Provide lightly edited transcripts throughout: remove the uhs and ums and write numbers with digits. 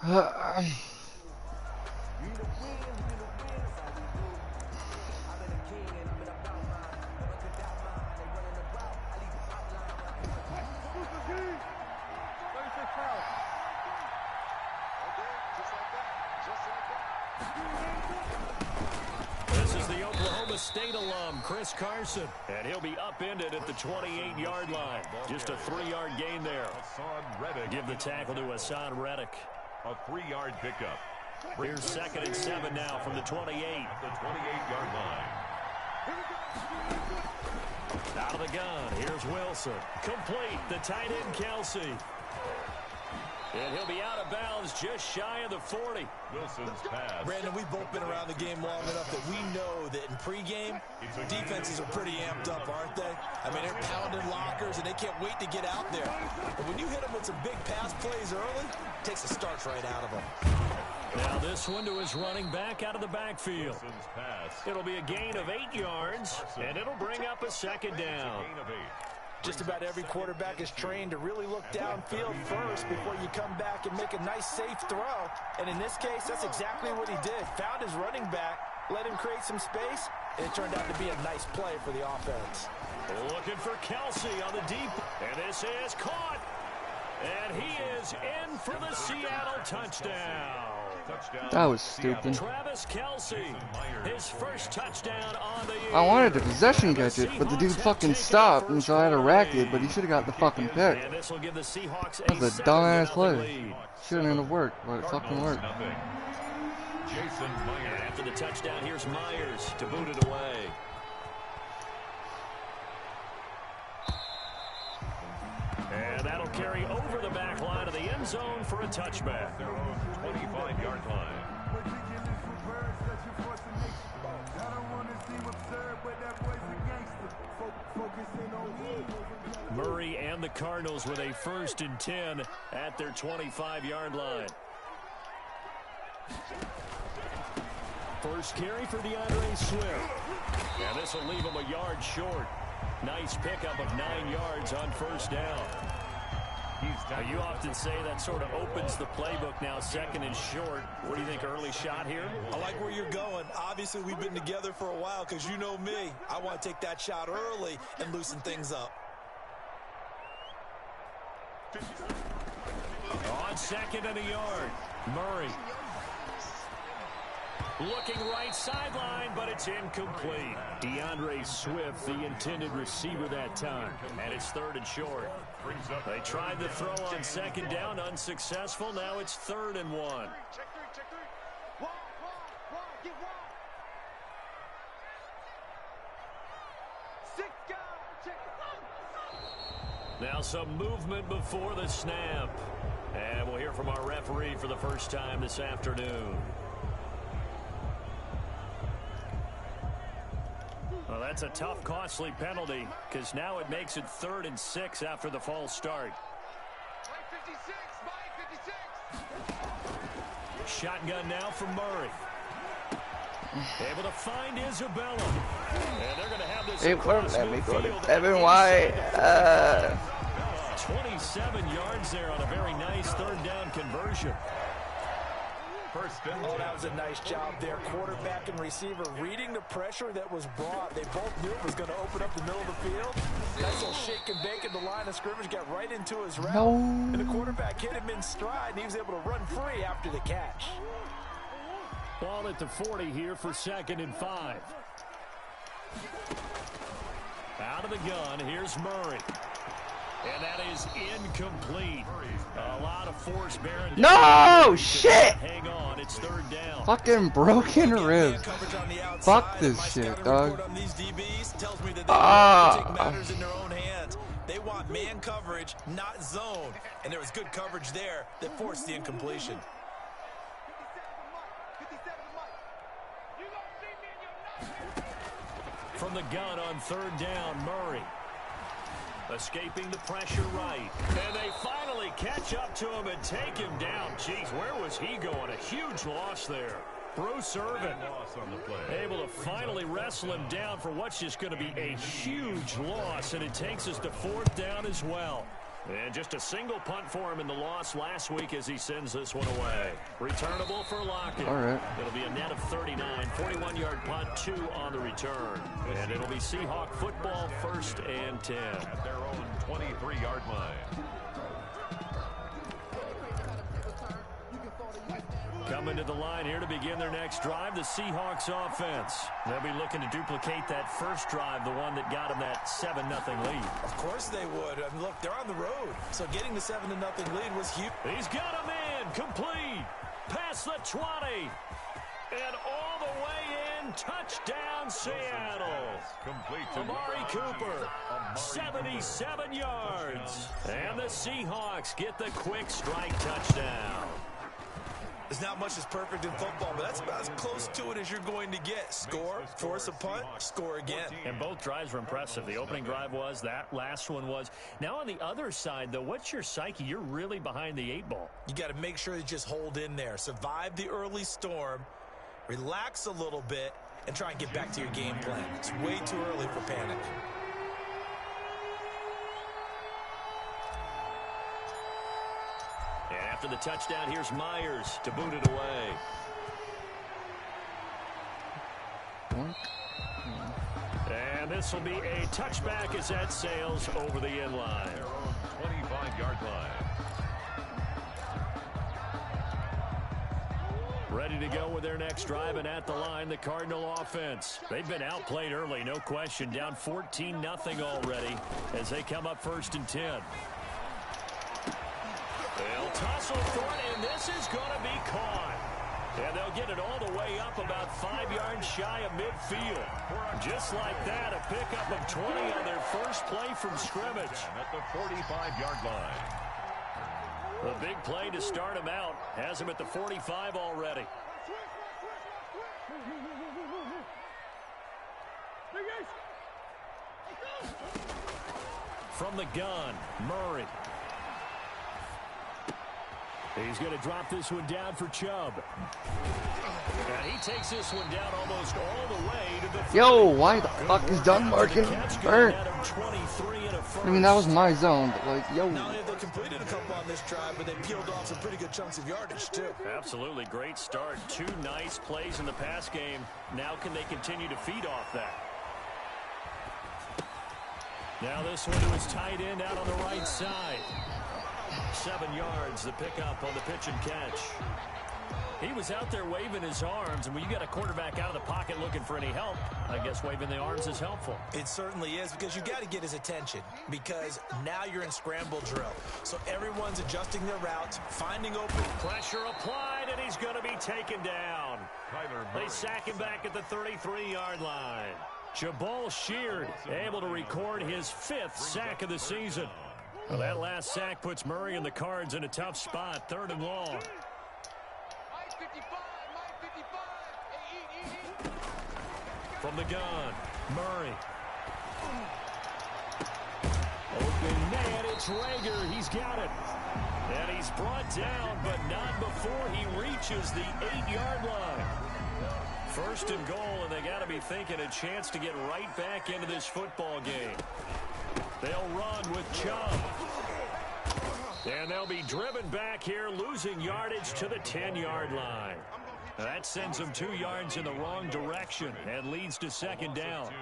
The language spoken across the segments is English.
This is the Oklahoma State alum, Chris Carson, and he'll be upended at the 28-yard line. Just a 3-yard gain there. Give the tackle to Hassan Reddick. A 3-yard pickup. Here's 2nd and 7 now from the 28. The 28-yard line. Out of the gun, here's Wilson. Complete, the tight end Kelsey. And he'll be out of bounds just shy of the 40. Wilson's pass. Brandon, we've both been around the game long enough that we know that in pregame, defenses are pretty amped up, aren't they? I mean, they're pounding lockers, and they can't wait to get out there. But when you hit them with some big pass plays early, it takes the starch right out of them. Now this one to his running back out of the backfield. It'll be a gain of 8 yards, and it'll bring up a 2nd down. Just about every quarterback is trained to really look downfield first before you come back and make a nice, safe throw. And in this case, that's exactly what he did. Found his running back, let him create some space, and it turned out to be a nice play for the offense. Looking for Kelsey on the deep, and this is caught. And he is in for the Seattle touchdown. That was stupid. Travis Kelsey, his first touchdown on the year. I wanted to possession catch it, but the dude fucking stopped, and so I had to rack it, but he should have got the fucking pick. And this will give the Seahawks That was a dumbass play. Shouldn't have worked, but it fucking worked. And after the touchdown, here's Myers to boot it away. And that'll carry over the back line of the end zone for a touchback. 25-yard line. Murray and the Cardinals with a 1st and 10 at their 25-yard line. First carry for DeAndre Swift. And this will leave him a yard short. Nice pickup of 9 yards on 1st down. You often say that sort of opens the playbook now, 2nd and short. What do you think, early shot here? I like where you're going. Obviously, we've been together for a while because you know me. I want to take that shot early and loosen things up. On 2nd and a yard, Murray. Looking right sideline, but it's incomplete. DeAndre Swift, the intended receiver that time. And it's 3rd and short. They tried the throw on 2nd down, unsuccessful. Now it's 3rd and 1. Now some movement before the snap. And we'll hear from our referee for the first time this afternoon. Well, that's a tough, costly penalty because now it makes it 3rd and 6 after the false start. Shotgun now from Murray. Able to find Isabella. And they're going to have this across midfield. Evan White. 27 yards there on a very nice 3rd down conversion. Oh, that was a nice job there. Quarterback and receiver reading the pressure that was brought. They both knew it was going to open up the middle of the field. Nice little shake and bake at the line of scrimmage. Got right into his route. No. And the quarterback hit him in stride, and he was able to run free after the catch. Ball at the 40 here for 2nd and 5. Out of the gun, here's Murray. And that is incomplete. A lot of force bearing. No! Shit! Hang on, it's 3rd down. Fucking broken ribs. Fuck this shit, dog. Matters in their own hands. They want man coverage, not zone. And there was good coverage there that forced the incompletion. From the gun on 3rd down, Murray. Escaping the pressure right. And they finally catch up to him and take him down. Jeez, where was he going? A huge loss there. Bruce Irvin able to finally wrestle him down for what's just going to be a huge loss. And it takes us to 4th down as well. And just a single punt for him in the loss last week as he sends this one away. Returnable for Lockett. All right. It'll be a net of 39. 41-yard punt, 2 on the return. And it'll be Seahawk football, 1st and 10. At their own 23-yard line. Coming to the line here to begin their next drive, the Seahawks offense. They'll be looking to duplicate that first drive, the one that got them that 7-0 lead. Of course they would. I mean, look, they're on the road, so getting the 7-0 lead was huge. He's got him in, complete, past the 20, and all the way in, touchdown Seattle. Complete to Amari Cooper, 77 yards, and the Seahawks get the quick strike touchdown. There's not much that's perfect in football, but that's about as close to it as you're going to get. Score, force a punt, score again. And both drives were impressive. The opening drive was, that last one was. Now on the other side, though, what's your psyche? You're really behind the 8 ball. You got to make sure you just hold in there. Survive the early storm, relax a little bit, and try and get back to your game plan. It's way too early for panic. And after the touchdown, here's Myers to boot it away. And this will be a touchback as that sails over the end line. their own 25-yard line. Ready to go with their next drive, and at the line, the Cardinal offense. They've been outplayed early, no question. Down 14-0 already as they come up 1st and 10. They'll tussle for it, and this is going to be caught. And they'll get it all the way up about 5 yards shy of midfield. Just like that, a pickup of 20 on their first play from scrimmage. At the 45-yard line. The big play to start him out has him at the 45 already. From the gun, Murray. He's going to drop this one down for Chubb. And he takes this one down almost all the way to the... Yo, why the fuck is Dunn marking burnt? I mean, that was my zone, but like, yo. Not only have they completed a couple on this drive, but they peeled off some pretty good chunks of yardage, too. Absolutely, great start. 2 nice plays in the pass game. Now can they continue to feed off that? Now this one to his tight end out on the right side. 7 yards, the pickup on the pitch and catch. He was out there waving his arms, and when you got a quarterback out of the pocket looking for any help, I guess waving the arms is helpful. It certainly is, because you got to get his attention, because now you're in scramble drill. So everyone's adjusting their routes, finding open. Pressure applied, and he's going to be taken down. They sack him back at the 33-yard line. Jabal Sheard able to record his 5th sack of the season. Well, that last sack puts Murray and the Cards in a tough spot, 3rd and long. From the gun, Murray. Open man, it's Rager. He's got it. And he's brought down, but not before he reaches the 8-yard line. 1st and goal, and they got to be thinking a chance to get right back into this football game. They'll run with Chubb. And they'll be driven back here, losing yardage to the 10-yard line. That sends them 2 yards in the wrong direction and leads to 2nd down.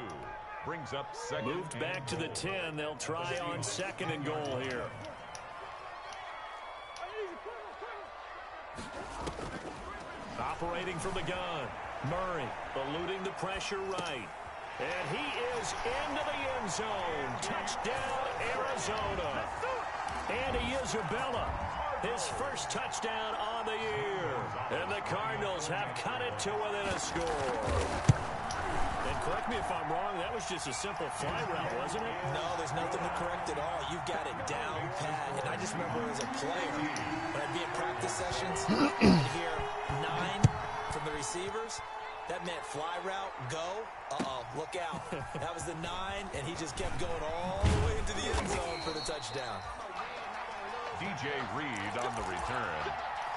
Brings up 2nd. Moved back to the 10. They'll try on 2nd and goal here. Operating from the gun. Murray eluding the pressure right. And he is into the end zone. Touchdown, Arizona. Andy Isabella, his first touchdown on the year. And the Cardinals have cut it to within a score. And correct me if I'm wrong, that was just a simple fly route, wasn't it? No, there's nothing to correct at all. You've got it down pat. And I just remember as a player, when I'd be in practice sessions, I'd hear 9 from the receivers. That meant fly route, go. Uh-oh, look out. That was the 9, and he just kept going all the way into the end zone for the touchdown. DJ Reed on the return.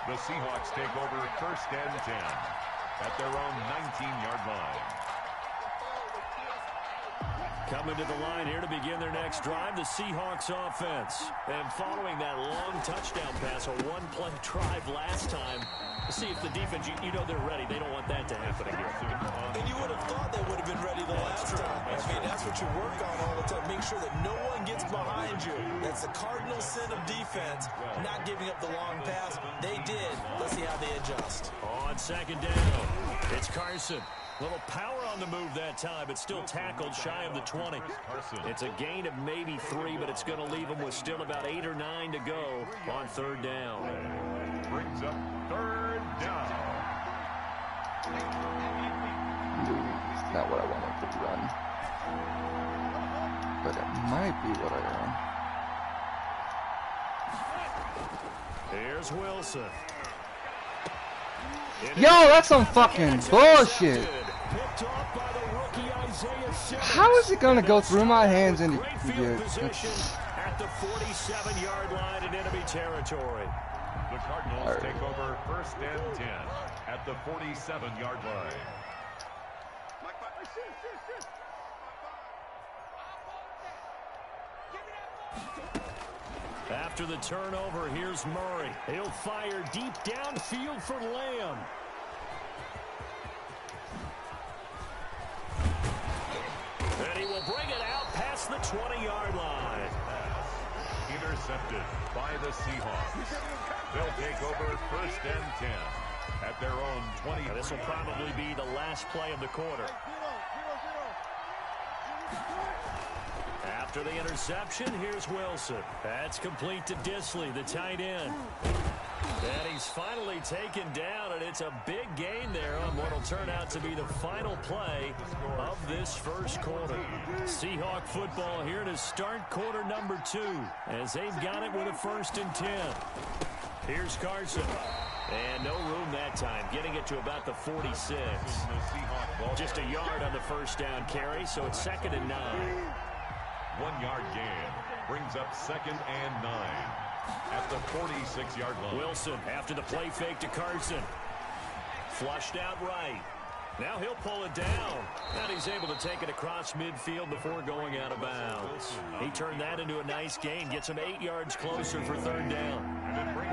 The Seahawks take over 1st and 10 at their own 19-yard line. Coming to the line here to begin their next drive, the Seahawks offense. And following that long touchdown pass, a one-play drive last time, see if the defense, you know they're ready. They don't want that to happen again. And you would have thought they would have been ready the last time. I mean, that's what you work on all the time. Make sure that no one gets behind you. That's the cardinal sin of defense, not giving up the long pass. They did. Let's see how they adjust. On second down, it's Carson. Little power on the move that time, but still tackled shy of the 20. It's a gain of maybe 3, but it's going to leave them with still about 8 or 9 to go on third down. Brings up third down. It's not what I wanted to run. But it might be what I run. Here's Wilson. Yo, that's some fucking bullshit. How is it gonna go through my hands and at the 47-yard line in enemy territory? The Cardinals take over first and 10 at the 47-yard line. After the turnover, here's Murray. He'll fire deep downfield for Lamb. And he will bring it out past the 20-yard line. Intercepted by the Seahawks. They'll take over first and 10 at their own 20. Now, this will probably be the last play of the quarter. After the interception, here's Wilson. That's complete to Disley, the tight end. And he's finally taken down, and it's a big gain there on what will turn out to be the final play of this first quarter. Seahawk football here to start quarter number 2, as they've got it with a 1st and 10. Here's Carson. And no room that time, getting it to about the 46. Just a yard on the first down carry, so it's 2nd and 9. 1-yard gain brings up 2nd and 9 at the 46-yard line. Wilson after the play fake to Carson. Flushed out right. Now he'll pull it down. And he's able to take it across midfield before going out of bounds. He turned that into a nice gain. Gets him 8 yards closer for 3rd down.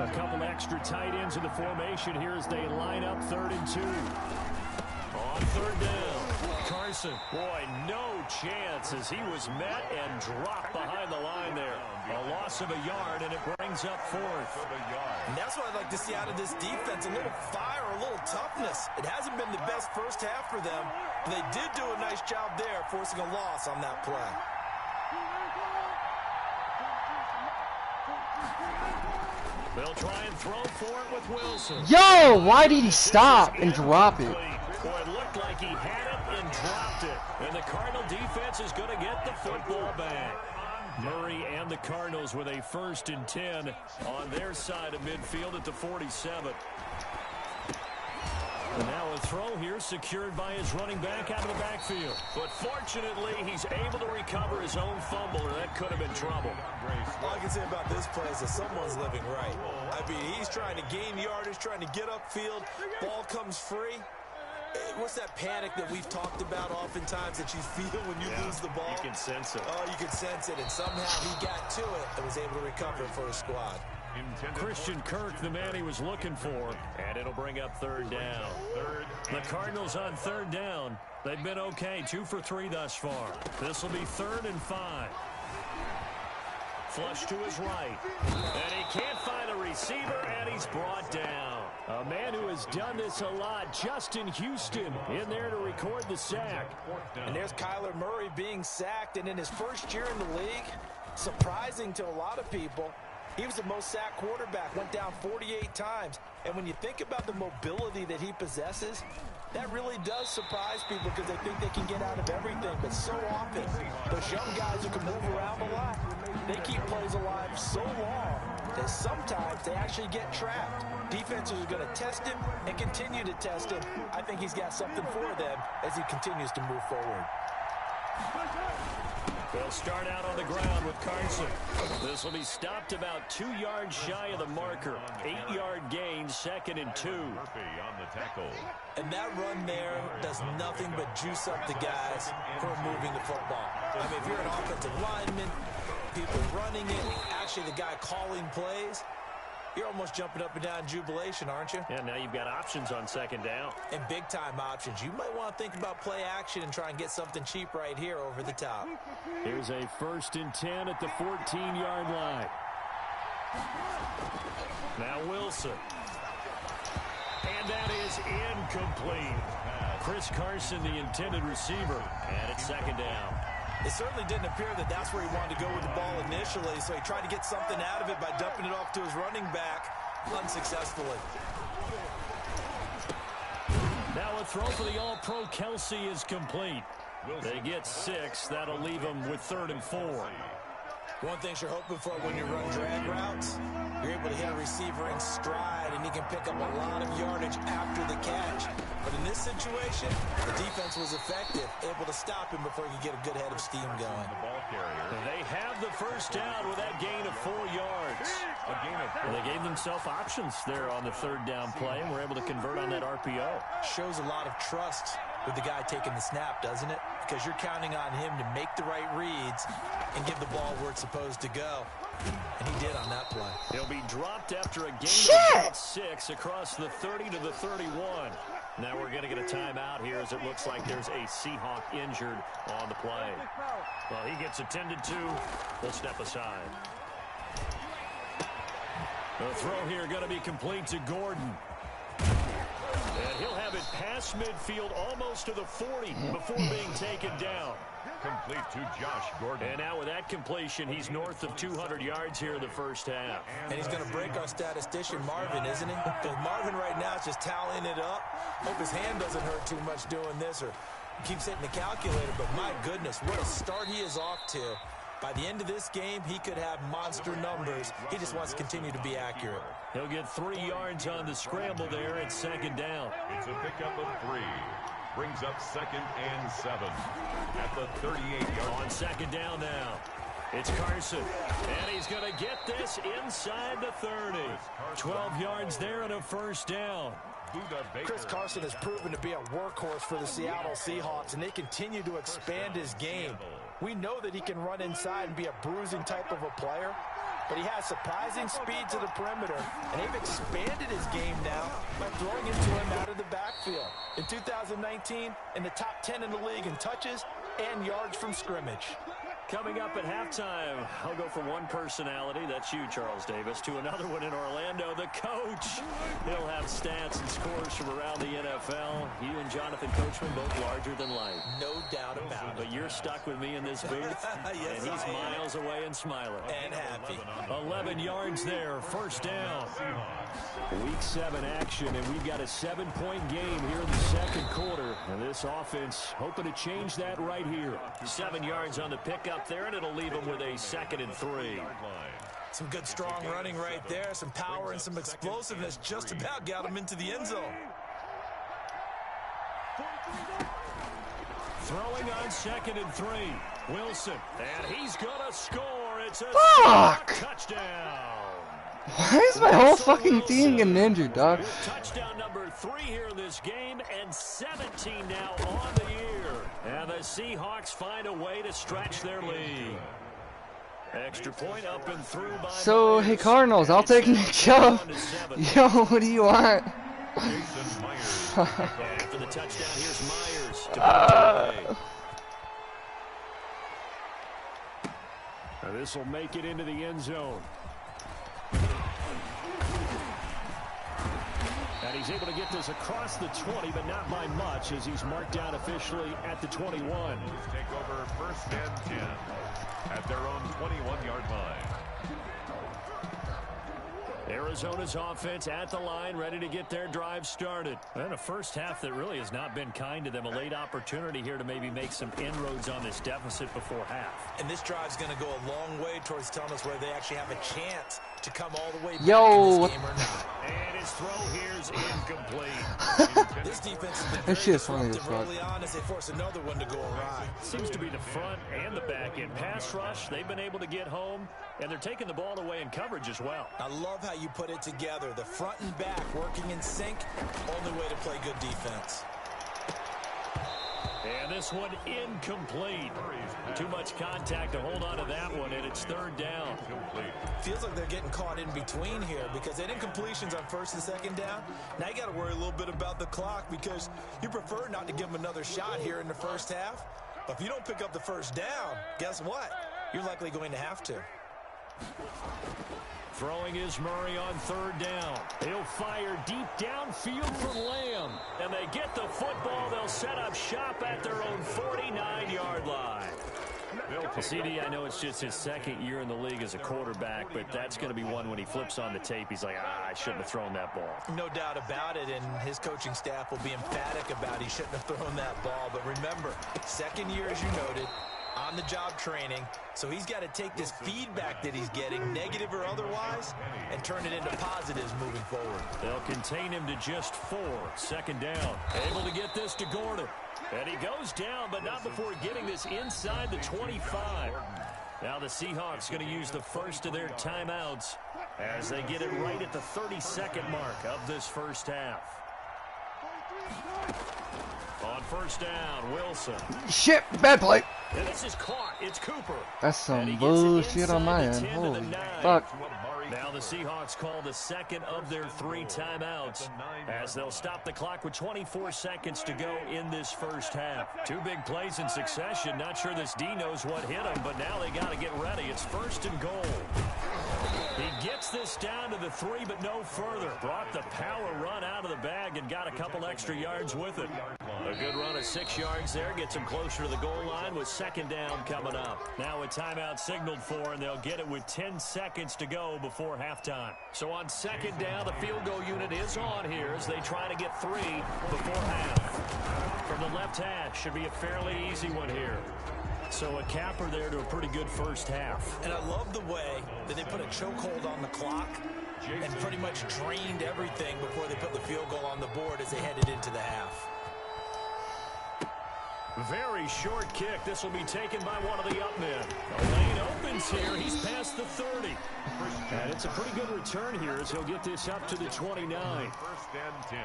A couple extra tight ends in the formation here as they line up 3rd and 2. On 3rd down, Carson. Boy, no chance as he was met and dropped behind the line there. A loss of a yard, and it brings up 4th. And that's what I'd like to see out of this defense, a little fire, a little toughness. It hasn't been the best first half for them, but they did do a nice job there, forcing a loss on that play. They'll try and throw for it with Wilson. Yo, why did he stop and drop it? Boy, it looked like he had it and dropped it. And the Cardinal defense is going to get the football back. Murray and the Cardinals with a 1st and 10 on their side of midfield at the 47. And now a throw here secured by his running back out of the backfield. But fortunately, he's able to recover his own fumble, or that could have been trouble. All I can say about this play is that someone's living right. I mean, he's trying to gain yardage, trying to get upfield. Ball comes free. What's that panic that we've talked about oftentimes that you feel when you lose the ball? You can sense it. Oh, you can sense it, and somehow he got to it and was able to recover for his squad. Christian Kirk, the man he was looking for, and it'll bring up 3rd down. The Cardinals on 3rd down. They've been okay, 2 for 3 thus far. This will be 3rd and 5. Flush to his right, and he can't find a receiver, and he's brought down. A man who has done this a lot, Justin Houston, in there to record the sack. And there's Kyler Murray being sacked, and in his first year in the league, surprising to a lot of people, he was the most sacked quarterback, went down 48 times. And when you think about the mobility that he possesses, that really does surprise people because they think they can get out of everything. But so often, those young guys who can move around a lot, they keep plays alive so long that sometimes they actually get trapped. Defenses are going to test him and continue to test him. I think he's got something for them as he continues to move forward. They'll start out on the ground with Carson. This will be stopped about 2 yards shy of the marker. 8-yard gain, 2nd and 2. Murphy on the tackle. And that run there does nothing but juice up the guys for moving the football. I mean, if you're an offensive lineman, people running it, actually the guy calling plays, you're almost jumping up and down in jubilation, aren't you? Yeah, now you've got options on 2nd down. And big-time options. You might want to think about play action and try and get something cheap right here over the top. Here's a 1st and 10 at the 14-yard line. Now Wilson. And that is incomplete. Chris Carson, the intended receiver. And it's 2nd down. It certainly didn't appear that that's where he wanted to go with the ball initially, so he tried to get something out of it by dumping it off to his running back unsuccessfully. Now a throw for the All-Pro Kelsey is complete. They get 6. That'll leave them with 3rd and 4. One thing you're hoping for when you run drag routes, you're able to hit a receiver in stride, and he can pick up a lot of yardage after the catch. But in this situation, the defense was effective, able to stop him before he could get a good head of steam going. The ball carrier. They have the 1st down with that gain of 4 yards. A gain of 4. They gave themselves options there on the 3rd down play, and were able to convert on that RPO. Shows a lot of trust with the guy taking the snap, doesn't it? Because you're counting on him to make the right reads and give the ball where it's supposed to go. And he did on that play. He'll be dropped after a gain of about 6 across the 30 to the 31. Now we're going to get a timeout here as it looks like there's a Seahawk injured on the play. Well, he gets attended to. They'll step aside. The throw here going to be complete to Gordon. And he'll have it past midfield almost to the 40 before being taken down. Complete to Josh Gordon. And now with that completion, he's north of 200 yards here in the 1st half. And he's going to break our statistician, Marvin, isn't he? Because Marvin right now is just tallying it up. Hope his hand doesn't hurt too much doing this or keeps hitting the calculator. But my goodness, what a start he is off to. By the end of this game, he could have monster numbers. He just wants to continue to be accurate. He'll get 3 yards on the scramble there at 2nd down. It's a pickup of 3. Brings up 2nd and 7 at the 38-yard. On 2nd down now. It's Carson. And he's going to get this inside the 30. 12 yards there and a 1st down. Chris Carson has proven to be a workhorse for the Seattle Seahawks, and they continue to expand his game. We know that he can run inside and be a bruising type of a player, but he has surprising speed to the perimeter, and they've expanded his game now by throwing it to him out of the backfield. In 2019, in the top 10 in the league in touches and yards from scrimmage. Coming up at halftime, I'll go from one personality, that's you, Charles Davis, to another one in Orlando, the coach. He'll have stats and scores from around the NFL. You and Jonathan Coachman both larger than life. No doubt about it. But you're stuck with me in this booth, yes, and he's miles away and smiling. And happy. 11 yards there, 1st down. Week 7 action, and we've got a 7-point game here in the 2nd quarter. And this offense hoping to change that right here. 7 yards on the pickup there, and it'll leave them with a 2nd and 3. Some good strong running right there, some power and some explosiveness just about got him into the end zone. Throwing on 2nd and 3. Wilson, and he's gonna score. It's a touchdown. Why is my whole fucking team getting injured, dog? Touchdown number 3 here in this game, and 17 now on the year. And the Seahawks find a way to stretch their lead. Extra point up and through by So, hey Cardinals, I'll take Nick Chubb. Yo, what do you want? After the touchdown, here's Myers to this will make it into the end zone. And he's able to get this across the 20, but not by much, as he's marked down officially at the 21. Take over 1st and 10 at their own 21-yard line. Arizona's offense at the line, ready to get their drive started. And a first half that really has not been kind to them. A late opportunity here to maybe make some inroads on this deficit before half. And this drive's going to go a long way towards telling us whether they actually have a chance to come all the way back in this game or not. And his throw here is incomplete. This defense has been That shit is very funny as disruptive fuck. early on as they force another one to go awry. Seems to be the front and the back end. Pass rush, they've been able to get home, and they're taking the ball away in coverage as well. I love how you put it together. The front and back working in sync, only way to play good defense. And this one incomplete. Too much contact to hold on to that one, and it's third down. Feels like they're getting caught in between here because they did incompletions on first and second down. Now you got to worry a little bit about the clock because you prefer not to give them another shot here in the first half. But if you don't pick up the first down, guess what? You're likely going to have to. Throwing is Murray on third down. He'll fire deep downfield for Lamb. And they get the football. They'll set up shop at their own 49-yard line. CD, I know it's just his second year in the league as a quarterback, but that's going to be one when he flips on the tape. He's like, I shouldn't have thrown that ball. No doubt about it, and his coaching staff will be emphatic about he shouldn't have thrown that ball. But remember, second year, as you noted, on-the-job training, so he's got to take this feedback that he's getting, negative or otherwise, and turn it into positives moving forward. They'll contain him to just 4. Second down. Able to get this to Gordon. And he goes down, but not before getting this inside the 25. Now the Seahawks going to use the first of their timeouts as they get it right at the 32nd mark of this first half. On first down, Wilson. Shit, bad play. And this is caught. It's Cooper. That's some bullshit on my end. Holy fuck. Now the Seahawks call the second of their 3 timeouts as they'll stop the clock with 24 seconds to go in this first half. 2 big plays in succession. Not sure this D knows what hit him, but now they got to get ready. It's first and goal. He gets this down to the 3, but no further. Brought the power run out of the bag and got a couple extra yards with it. A good run of 6 yards there. Gets him closer to the goal line with second down coming up. Now a timeout signaled for, and they'll get it with 10 seconds to go before halftime. So on second down, the field goal unit is on here as they try to get 3 before half. From the left hash, should be a fairly easy one here. So a capper there to a pretty good first half. And I love the way that they put a chokehold on the clock and pretty much drained everything before they put the field goal on the board as they headed into the half. Very short kick. This will be taken by one of the up men. The lane opens here. He's past the 30. And it's a pretty good return here as he'll get this up to the 29. First and 10.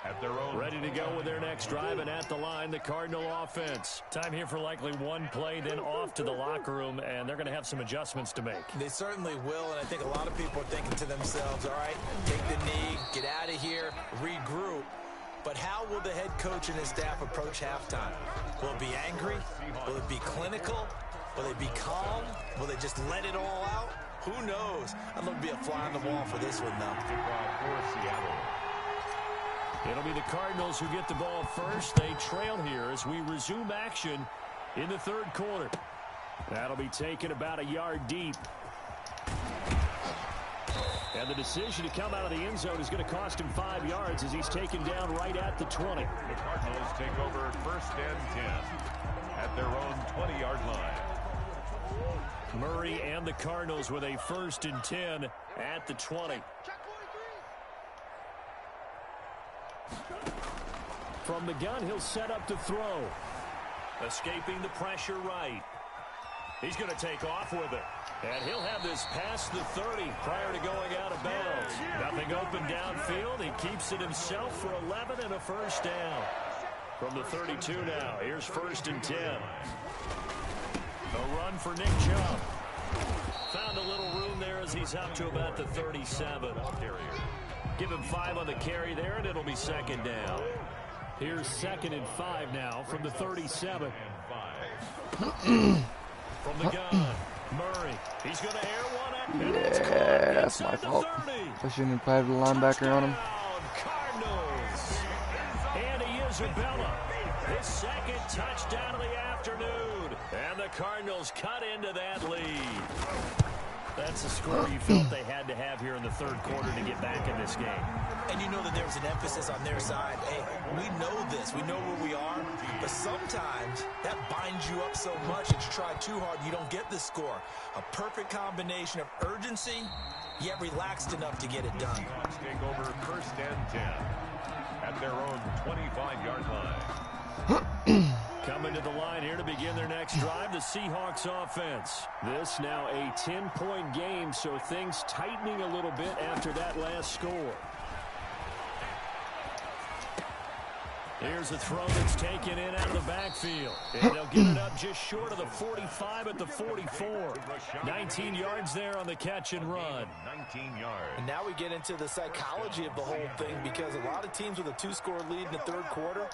At their own. Ready to go with their next drive, and at the line, the Cardinal offense. Time here for likely one play, then off to the locker room, and they're going to have some adjustments to make. They certainly will, and I think a lot of people are thinking to themselves, all right, take the knee, get out of here, regroup. But how will the head coach and his staff approach halftime? Will it be angry? Will it be clinical? Will they be calm? Will they just let it all out? Who knows? I'd love to be a fly on the wall for this one, though. For Seattle. It'll be the Cardinals who get the ball first. They trail here as we resume action in the third quarter. That'll be taken about a yard deep. And the decision to come out of the end zone is going to cost him 5 yards as he's taken down right at the 20. The Cardinals take over first and 10 at their own 20-yard line. Murray and the Cardinals with a first and 10 at the 20. From the gun, he'll set up to throw. Escaping the pressure right. He's going to take off with it. And he'll have this past the 30 prior to going out of bounds. Nothing open downfield. He keeps it himself for 11 and a first down. From the 32 now, here's first and 10. A run for Nick Chubb. Found a little room there as he's up to about the 37. Give him 5 on the carry there, and it'll be second down. Here's second and 5 now from the 37. From the gun, Murray. He's going to air one at Yeah, that's my fault. I shouldn't have had the linebacker on him. Cardinals. And Isabella. His second touchdown of the afternoon. And the Cardinals cut into that lead. That's the score you felt they had to have here in the third quarter to get back in this game. And you know that there was an emphasis on their side. Hey, we know this. We know where we are. But sometimes that binds you up so much that you try too hard, you don't get the score. A perfect combination of urgency, yet relaxed enough to get it done. Seahawks take over 1st and 10 at their own 25-yard line. Coming to the line here to begin their next drive, the Seahawks offense. This now a 10-point game, so things tightening a little bit after that last score. Here's a throw that's taken in out of the backfield. And they'll get it up just short of the 45 at the 44. 19 yards there on the catch and run. 19 yards. And now we get into the psychology of the whole thing, because a lot of teams with a 2-score lead in the third quarter,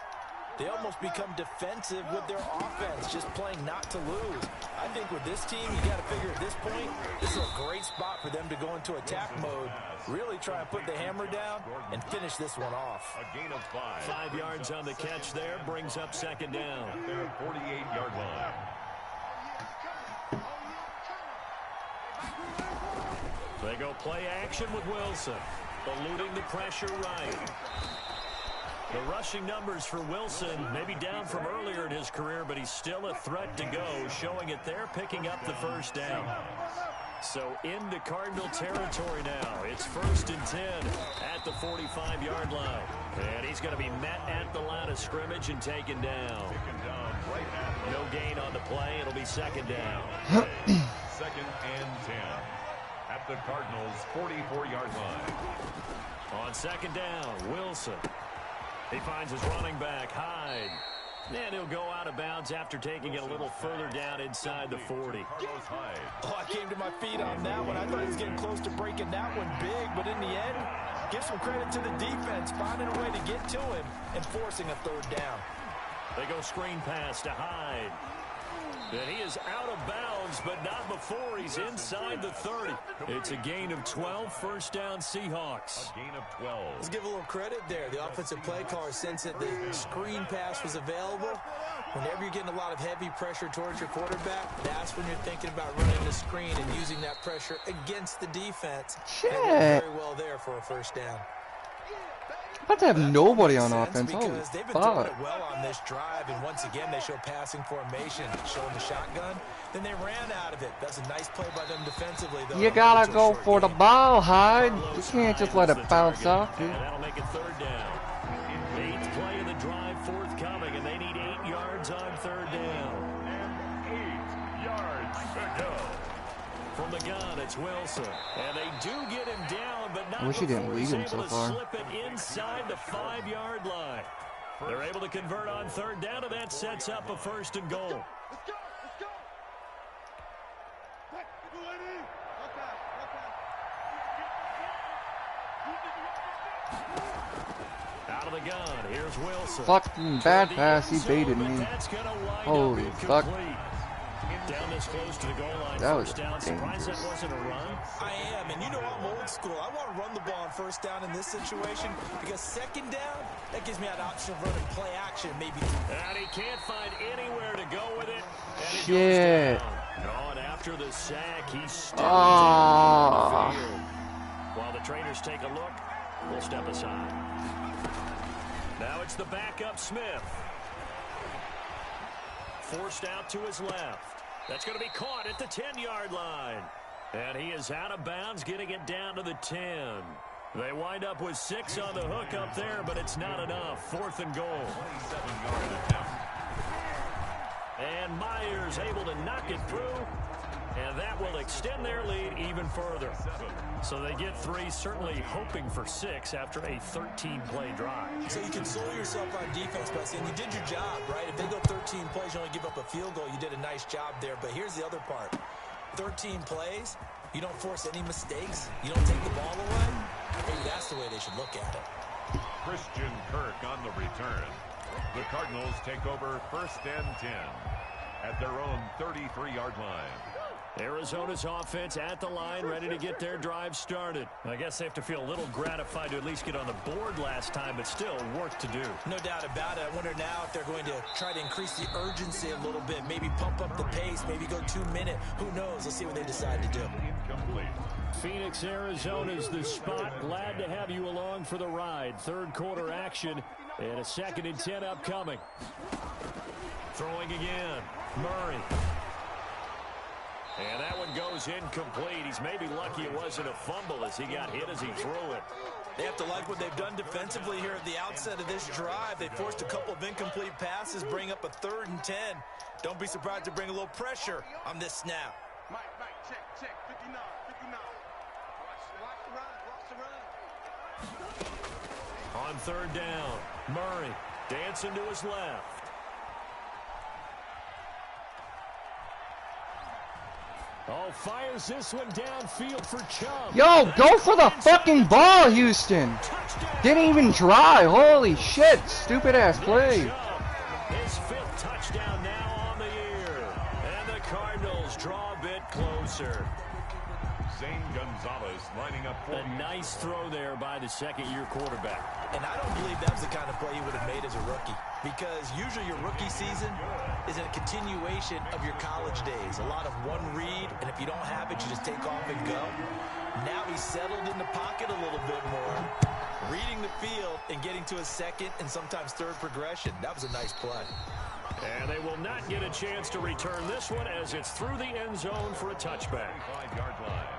they almost become defensive with their offense, just playing not to lose. I think with this team, you got to figure at this point, this is a great spot for them to go into attack mode, really try and put the hammer down and finish this one off. A gain of 5. 5 yards on the catch there, brings up 2nd down. Their 48-yard line. They go play action with Wilson, eluding the pressure right. The rushing numbers for Wilson may be down from earlier in his career, but he's still a threat to go, showing it there, picking up the 1st down. So into Cardinal territory now. It's 1st and 10 at the 45-yard line. And he's going to be met at the line of scrimmage and taken down. No gain on the play. It'll be 2nd down. 2nd and 10 at the Cardinals' 44-yard line. On 2nd down, Wilson. He finds his running back, Hyde. And he'll go out of bounds after taking it a little further down inside the 40. Oh, I came to my feet on that one. I thought he was getting close to breaking that one big, but in the end, give some credit to the defense, finding a way to get to him and forcing a 3rd down. They go screen pass to Hyde. And he is out of bounds, but not before he's inside the 30. It's a gain of 12, 1st down Seahawks. A gain of 12. Let's give a little credit there. The offensive play caller, since that the screen pass was available, whenever you're getting a lot of heavy pressure towards your quarterback, that's when you're thinking about running the screen and using that pressure against the defense. Shit. And they're very well there for a 1st down. About to have nobody on offense. Holy because they've been throwing fuck. it well on this drive, and once again they show passing formation, showing the shotgun. Then they ran out of it. That's a nice play by them defensively, though. You gotta go for the ball, Hyde. You can't just let it bounce off you. And that'll make it 3rd down. 8th play of the drive forthcoming, and they need 8 yards on 3rd down. And 8 yards to go. From the gun, it's Wilson. And they do get him down, but not I wish he didn't before lead he's him able so to far. slip it inside the 5-yard line. They're able to convert on 3rd down, and that sets up a 1st and goal. Out of the gun, here's Wilson. Fucking bad pass. He baited me. Holy fuck. Down this close to the goal line. That was 1st down. Surprised that dangerous. wasn't a run. I am, and you know I'm old school. I want to run the ball on 1st down in this situation, because 2nd down, that gives me an option of running play action, maybe. And he can't find anywhere to go with it. And he Shit. goes down. Oh, and after the sack, he's still Ah. on the field. While the trainers take a look, we'll step aside. Now it's the backup Smith. Forced out to his left. That's going to be caught at the 10-yard line. And he is out of bounds, getting it down to the 10. They wind up with 6 on the hook up there, but it's not enough. 4th and goal. 27-yard attempt. And Myers able to knock it through. And that will extend their lead even further. So they get 3, certainly hoping for 6 after a 13-play drive. So you console yourself on defense by saying you did your job, right? If they go 13 plays, you only give up a field goal, you did a nice job there. But here's the other part. 13 plays, you don't force any mistakes, you don't take the ball away. Maybe that's the way they should look at it. Christian Kirk on the return. The Cardinals take over 1st and 10 at their own 33-yard line. Arizona's offense at the line, ready to get their drive started. I guess they have to feel a little gratified to at least get on the board last time, but still work to do. No doubt about it. I wonder now if they're going to try to increase the urgency a little bit, maybe pump up the pace, maybe go 2-minute. Who knows? Let's see what they decide to do. incomplete. Phoenix, Arizona's the spot. Glad to have you along for the ride. Third quarter action and a 2nd and 10 upcoming. Throwing again. Murray. And that one goes incomplete. He's maybe lucky it wasn't a fumble as he got hit as he threw it. They have to like what they've done defensively here at the outset of this drive. They forced a couple of incomplete passes, bring up a 3rd and 10. Don't be surprised to bring a little pressure on this snap. Mike, check, 59, 59. Watch the run. On 3rd down, Murray dancing to his left. Oh, fires this one downfield for Chubb. Yo, go for the fucking ball, Houston. Didn't even try. Holy shit. Stupid ass play. His 5th touchdown now on the year. And the Cardinals draw a bit closer. Zane Gonzalez lining up for a nice throw there by the 2nd-year quarterback. And I don't believe that was the kind of play he would have made as a rookie. Because usually your rookie season is a continuation of your college days. A lot of one read, and if you don't have it, you just take off and go. Now he's settled in the pocket a little bit more, reading the field and getting to a 2nd and sometimes 3rd progression. That was a nice play. And they will not get a chance to return this one as it's through the end zone for a touchback. 5-yard line.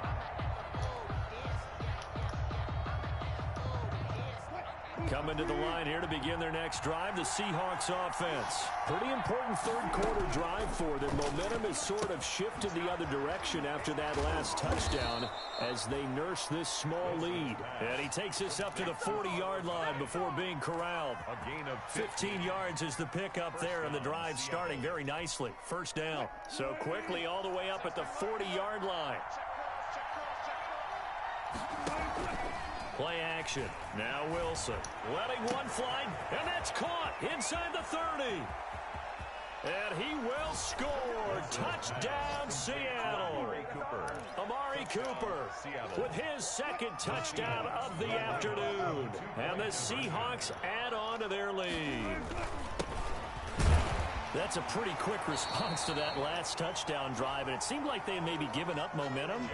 Coming to the line here to begin their next drive, the Seahawks offense. Pretty important 3rd quarter drive for them. Momentum has sort of shifted the other direction after that last touchdown as they nurse this small lead. And he takes us up to the 40-yard line before being corralled. A gain of 15 yards is the pickup there, and the drive starting very nicely. 1st down. So quickly all the way up at the 40-yard line. Play action. Now Wilson letting one fly, and that's caught inside the 30. And he will score. Touchdown, Seattle. Amari Cooper with his 2nd touchdown of the afternoon. And the Seahawks add on to their lead. That's a pretty quick response to that last touchdown drive, and it seemed like they had maybe given up momentum.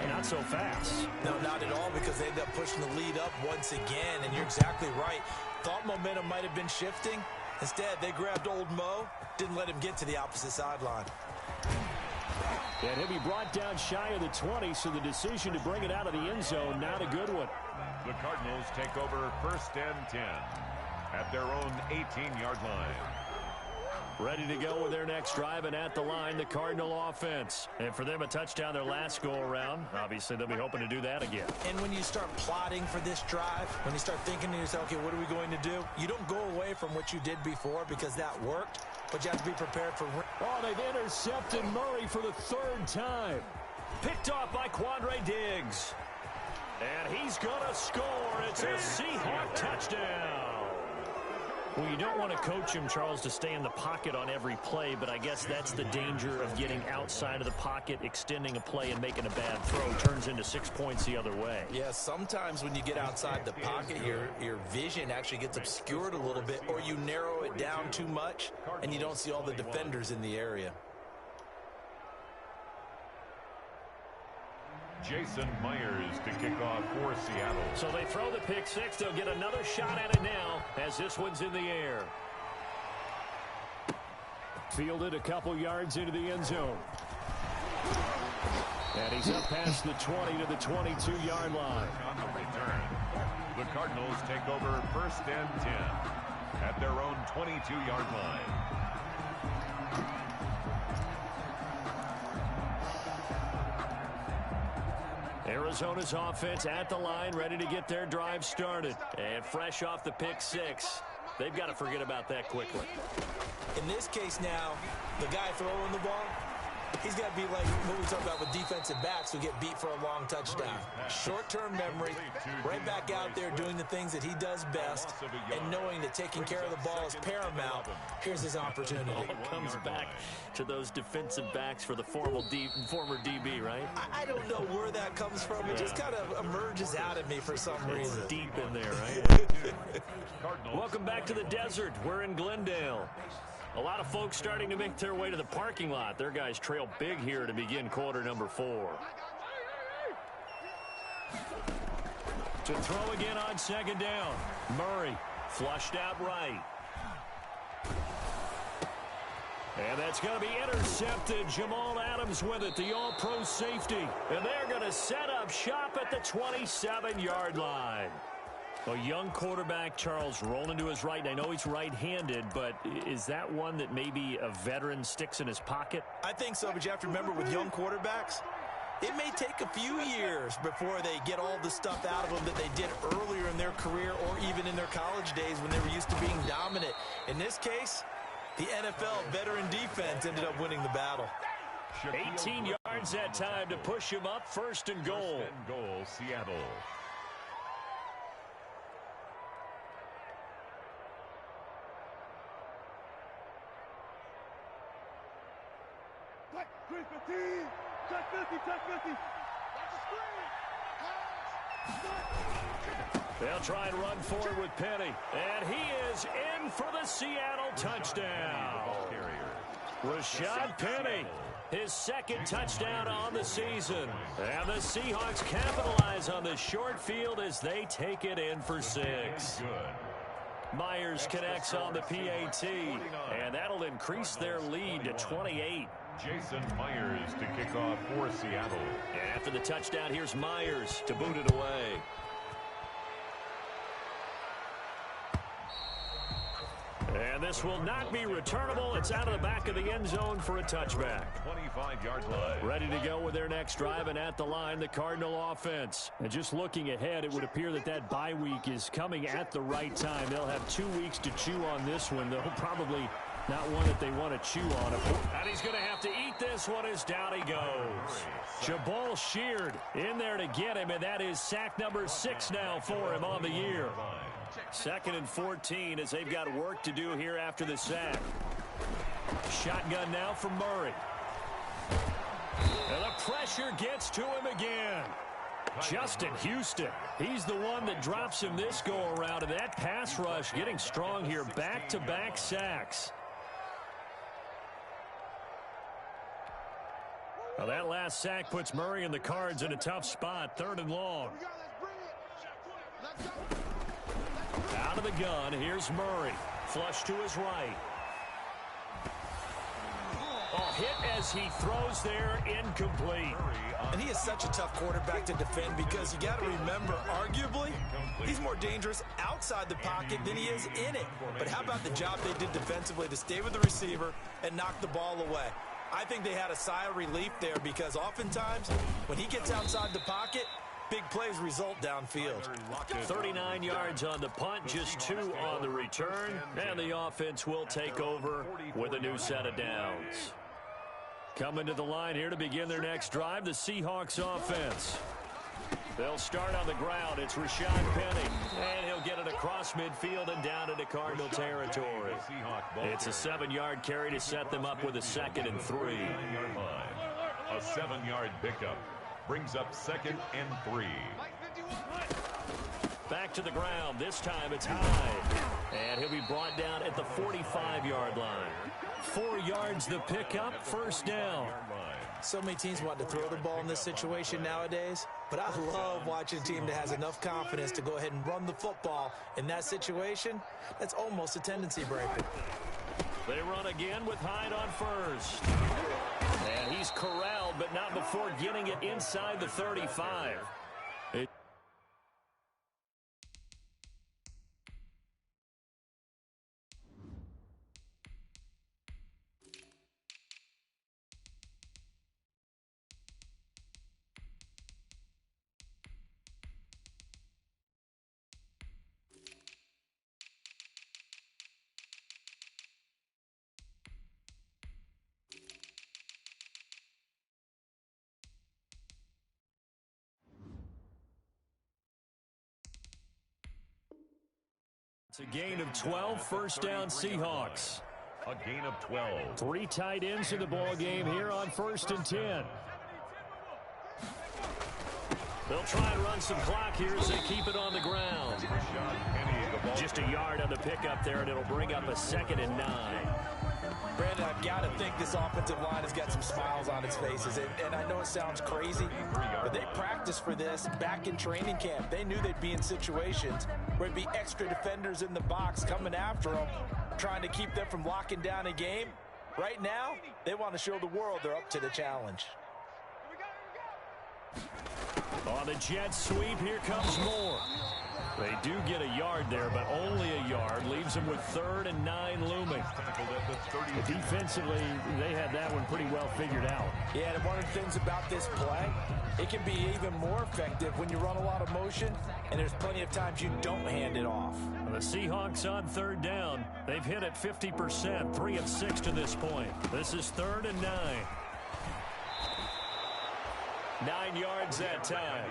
Not so fast. No, not at all, because they ended up pushing the lead up once again, and you're exactly right. Thought momentum might have been shifting. Instead, they grabbed old Mo, didn't let him get to the opposite sideline. And he'll be brought down shy of the 20, so the decision to bring it out of the end zone, not a good one. The Cardinals take over 1st and 10 at their own 18-yard line. Ready to go with their next drive, and at the line, the Cardinal offense. And for them, a touchdown their last go-around. Obviously, they'll be hoping to do that again. And when you start plotting for this drive, when you start thinking to yourself, okay, what are we going to do? You don't go away from what you did before because that worked, but you have to be prepared for... Oh, they've intercepted Murray for the 3rd time. Picked off by Quandre Diggs. And he's going to score. It's a Seahawk touchdown. Well, you don't want to coach him, Charles, to stay in the pocket on every play, but I guess that's the danger of getting outside of the pocket, extending a play, and making a bad throw. Turns into 6 points the other way. Yeah, sometimes when you get outside the pocket, your vision actually gets obscured a little bit, or you narrow it down too much, and you don't see all the defenders in the area. Jason Myers to kick off for Seattle. So they throw the pick 6. They'll get another shot at it now as this one's in the air. Fielded a couple yards into the end zone. And he's up past the 20 to the 22-yard line. On the return, the Cardinals take over 1st and 10 at their own 22-yard line. Arizona's offense at the line, ready to get their drive started. And fresh off the pick 6. They've got to forget about that quickly. In this case now, the guy throwing the ball, he's got to be like what we talk about with defensive backs who get beat for a long touchdown. Short-term memory, right back out there doing the things that he does best, and knowing that taking care of the ball is paramount. Here's his opportunity. It comes back to those defensive backs for the former DB, right? I don't know where that comes from. It just kind of emerges out of me for some reason. It's deep in there, right? Welcome back to the desert. We're in Glendale. A lot of folks starting to make their way to the parking lot. Their guys trail big here to begin quarter number 4. To throw again on second down. Murray flushed out right. And that's going to be intercepted. Jamal Adams with it, the all-pro safety. And they're going to set up shop at the 27-yard line. A young quarterback, Charles, rolling to his right. I know he's right-handed, but is that one that maybe a veteran sticks in his pocket? I think so, but you have to remember with young quarterbacks, it may take a few years before they get all the stuff out of them that they did earlier in their career or even in their college days when they were used to being dominant. In this case, the NFL veteran defense ended up winning the battle. 18 yards that time to push him up, first and goal. First and goal, Seattle. Check 50, check 50. Watch the screen. They'll try and run forward with Penny. And he is in for the Seattle touchdown. Rashad Penny, his second touchdown on the season. And the Seahawks capitalize on the short field as they take it in for 6. Myers connects on the PAT, and that'll increase their lead to 28. Jason Myers to kick off for Seattle. And after the touchdown, here's Myers to boot it away. And this will not be returnable. It's out of the back of the end zone for a touchback. 25-yard line. Ready to go with their next drive, and at the line, the Cardinal offense. And just looking ahead, it would appear that that bye week is coming at the right time. They'll have 2 weeks to chew on this one, though probably not one that they want to chew on. And he's going to have to eat this one as down he goes. Jabal Sheard in there to get him, and that is sack number 6 now for him on the year. 2nd and 14 as they've got work to do here after the sack. Shotgun now from Murray. And the pressure gets to him again. Justin Houston, he's the one that drops him this go-around, and that pass rush getting strong here. Back-to-back sacks. Well, that last sack puts Murray and the Cards in a tough spot. 3rd and long. Out of the gun, here's Murray. Flush to his right. Oh, hit as he throws there, incomplete. And he is such a tough quarterback to defend because you got to remember, arguably, he's more dangerous outside the pocket than he is in it. But how about the job they did defensively to stay with the receiver and knock the ball away? I think they had a sigh of relief there because oftentimes when he gets outside the pocket, big plays result downfield. 39 yards on the punt, just 2 on the return, and the offense will take over with a new set of downs. Coming to the line here to begin their next drive, the Seahawks offense. They'll start on the ground. It's Rashad Penny, and he'll get it across midfield and down into Cardinal territory. It's a 7-yard carry to set them up with a 2nd and 3. A 7-yard pickup brings up 2nd and 3. Back to the ground. This time it's high. And he'll be brought down at the 45-yard line. 4 yards the pickup, 1st down. So many teams want to throw the ball in this situation nowadays, but I love watching a team that has enough confidence to go ahead and run the football. In that situation, that's almost a tendency breaker. They run again with Hyde on first. And he's corralled, but not before getting it inside the 35. It's a gain of 12, 1st down Seahawks. A gain of 12. 3 tight ends in the ball game here on 1st and 10. They'll try and run some clock here as they keep it on the ground. Just a yard on the pickup there, and it'll bring up a 2nd and 9. Brandon, I've got to think this offensive line has got some smiles on its faces. And I know it sounds crazy, but they practiced for this back in training camp. They knew they'd be in situations where there'd be extra defenders in the box coming after them, trying to keep them from locking down a game. Right now, they want to show the world they're up to the challenge. On the jet sweep, here comes Moore. They do get a yard there, but only a yard. Leaves them with 3rd and 9 looming. Defensively, they had that one pretty well figured out. Yeah, and one of the things about this play, it can be even more effective when you run a lot of motion, and there's plenty of times you don't hand it off. The Seahawks on 3rd down. They've hit at 50%, 3 of 6 to this point. This is 3rd and 9. 9 yards that time.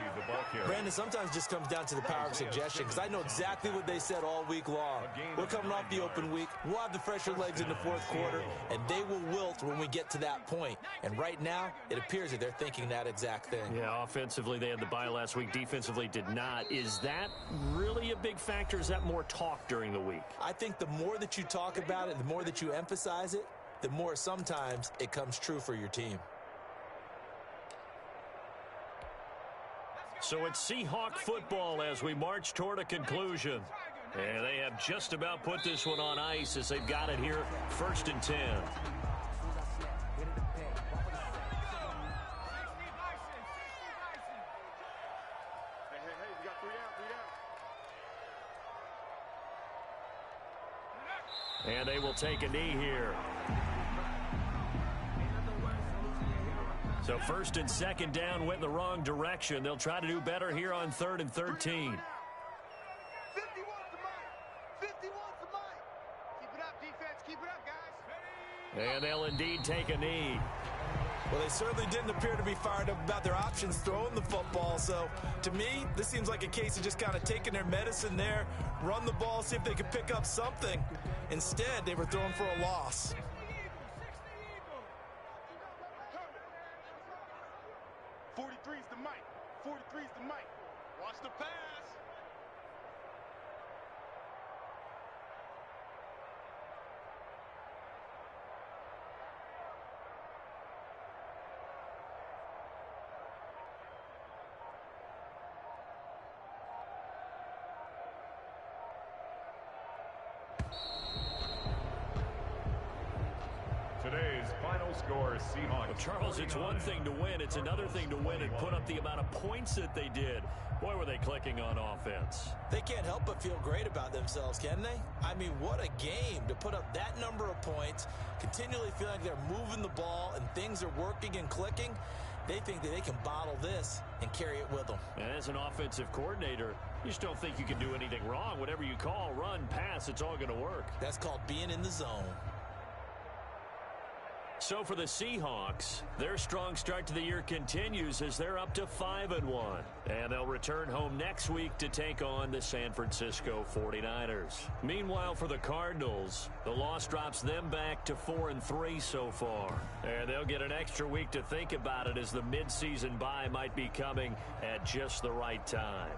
Brandon, sometimes it just comes down to the power of suggestion, because I know exactly what they said all week long. We're coming off the open week. We'll have the fresher legs in the 4th quarter, and they will wilt when we get to that point. And right now, it appears that they're thinking that exact thing. Yeah, offensively, they had the bye last week. Defensively, did not. Is that really a big factor? Is that more talk during the week? I think the more that you talk about it, the more that you emphasize it, the more sometimes it comes true for your team. So it's Seahawk football as we march toward a conclusion. And they have just about put this one on ice as they've got it here, 1st and 10. And they will take a knee here. So 1st and 2nd down went in the wrong direction. They'll try to do better here on 3rd and 13. 51's the mic. 51's the mic. Keep it up, defense. Keep it up, guys. And they'll indeed take a knee. Well, they certainly didn't appear to be fired up about their options throwing the football. So, to me, this seems like a case of just kind of taking their medicine there, run the ball, see if they could pick up something. Instead, they were throwing for a loss. 43's the mic. 43's the mic. Watch the pass. Today's final score, Seahawks. Well, Charles, it's one thing to win. It's another thing to win and put up the amount of points that they did. Boy, were they clicking on offense. They can't help but feel great about themselves, can they? I mean, what a game to put up that number of points, continually feel like they're moving the ball and things are working and clicking. They think that they can bottle this and carry it with them. And as an offensive coordinator, you just don't think you can do anything wrong. Whatever you call, run, pass, it's all going to work. That's called being in the zone. So for the Seahawks, their strong start to the year continues as they're up to 5-1. And they'll return home next week to take on the San Francisco 49ers. Meanwhile, for the Cardinals, the loss drops them back to 4-3 so far. And they'll get an extra week to think about it as the midseason bye might be coming at just the right time.